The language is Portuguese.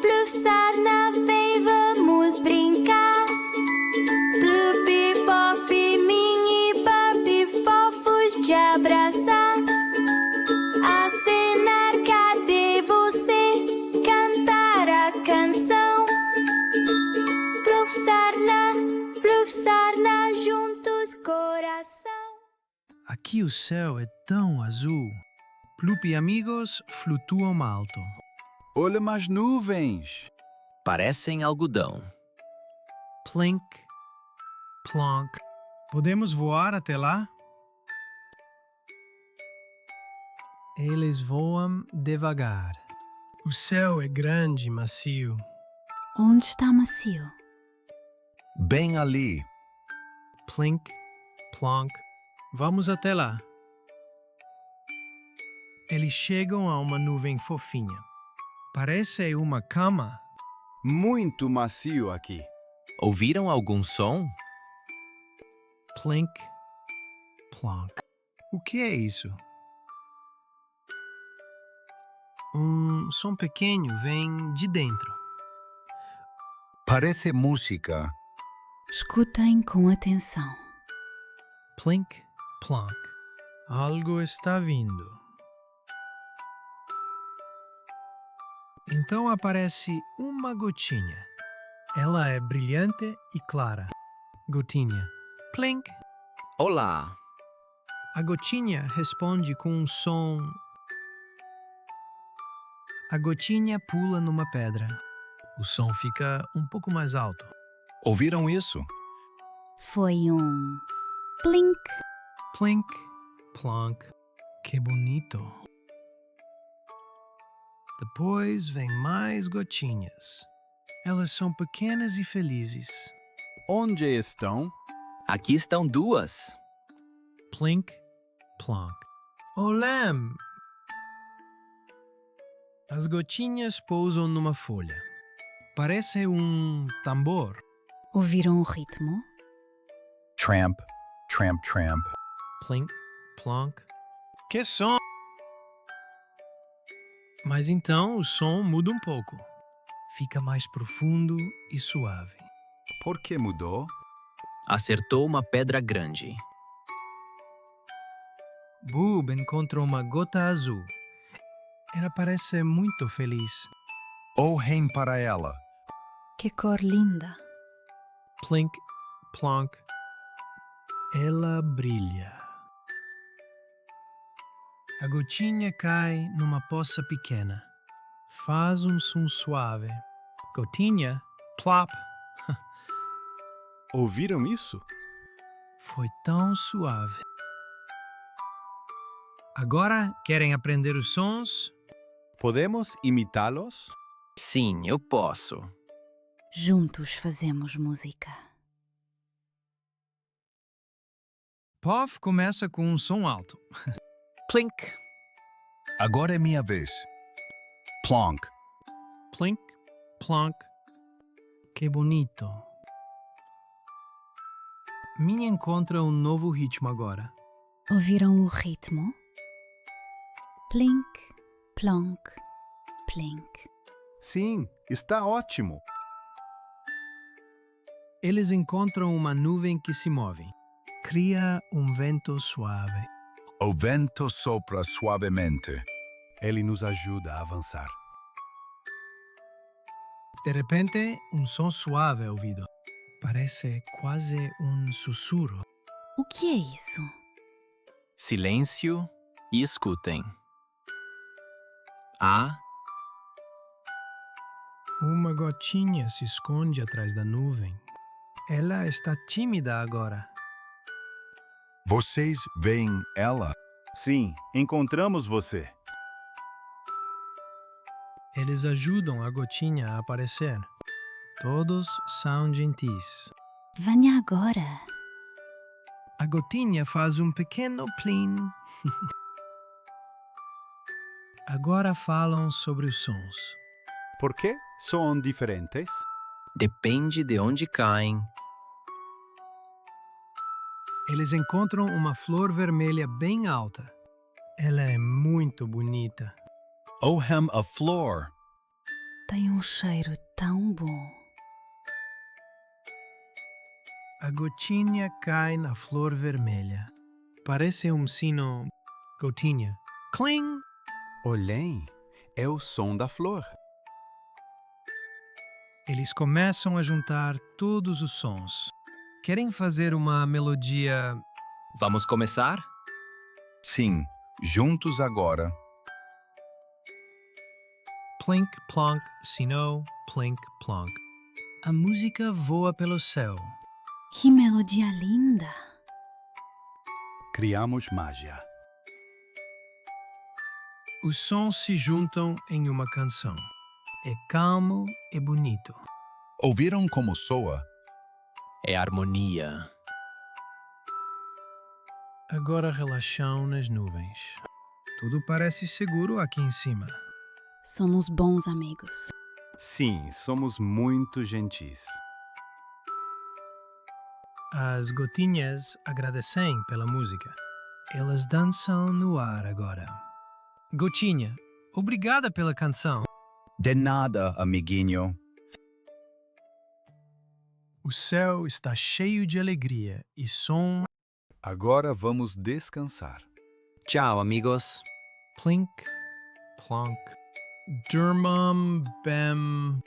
Pluf, sarna, vem, vamos brincar. Plupi, pofi, mini, papi, fofos de abraçar. Acenar, cadê você? Cantar a canção. Pluf, sarna, juntos coração. Aqui o céu é tão azul. Plupi amigos flutuam alto. Olha mais nuvens. Parecem algodão. Plink, plonk. Podemos voar até lá? Eles voam devagar. O céu é grande e macio. Onde está macio? Bem ali. Plink, plonk. Vamos até lá. Eles chegam a uma nuvem fofinha. Parece uma cama. Muito macio aqui. Ouviram algum som? Plink, plonk. O que é isso? Um som pequeno vem de dentro. Parece música. Escutem com atenção. Plink, plonk. Algo está vindo. Então aparece uma gotinha. Ela é brilhante e clara. Gotinha. Plink. Olá! A gotinha responde com um som. A gotinha pula numa pedra. O som fica um pouco mais alto. Ouviram isso? Foi um plink. Plink, plonk. Que bonito. Depois vem mais gotinhas. Elas são pequenas e felizes. Onde estão? Aqui estão duas. Plink, plonk. Olé! As gotinhas pousam numa folha. Parece um tambor. Ouviram o ritmo? Tramp, tramp, tramp. Plink, plonk. Que som! Mas então o som muda um pouco. Fica mais profundo e suave. Por que mudou? Acertou uma pedra grande. Boob encontra uma gota azul. Ela parece muito feliz. Olhem para ela. Que cor linda. Plink, plonk. Ela brilha. A gotinha cai numa poça pequena. Faz um som suave. Gotinha, plop. Ouviram isso? Foi tão suave. Agora, querem aprender os sons? Podemos imitá-los? Sim, eu posso. Juntos fazemos música. Puff começa com um som alto. Plink. Agora é minha vez. Plonk. Plink, plonk. Que bonito. Minha encontra um novo ritmo agora. Ouviram o ritmo? Plink, plonk, plink. Sim, está ótimo. Eles encontram uma nuvem que se move. Cria um vento suave. O vento sopra suavemente. Ele nos ajuda a avançar. De repente, um som suave é ouvido. Parece quase um sussurro. O que é isso? Silêncio e escutem. Ah, Uma gotinha se esconde atrás da nuvem. Ela está tímida agora. Vocês veem ela? Sim, encontramos você. Eles ajudam a gotinha a aparecer. Todos são gentis. Venha agora. A gotinha faz um pequeno plim. Agora falam sobre os sons. Por que são diferentes? depende de onde caem. Eles encontram uma flor vermelha bem alta. Ela é muito bonita. Ohem a flor. Tem um cheiro tão bom. A gotinha cai na flor vermelha. Parece um sino. Gotinha. Cling! Olhem, é o som da flor. Eles começam a juntar todos os sons. Querem fazer uma melodia. Vamos começar? Sim, juntos agora. Plink, plonk, sino, plink, plonk. A música voa pelo céu. Que melodia linda! Criamos magia. Os sons se juntam em uma canção. É calmo e bonito. Ouviram como soa? É harmonia. Agora relaxam nas nuvens. Tudo parece seguro aqui em cima. Somos bons amigos. Sim, somos muito gentis. As gotinhas agradecem pela música. Elas dançam no ar agora. Gotinha, obrigada pela canção. De nada, amiguinho. O céu está cheio de alegria e som. Agora vamos descansar. Tchau, amigos. Plink, plonk, Durmam, bem.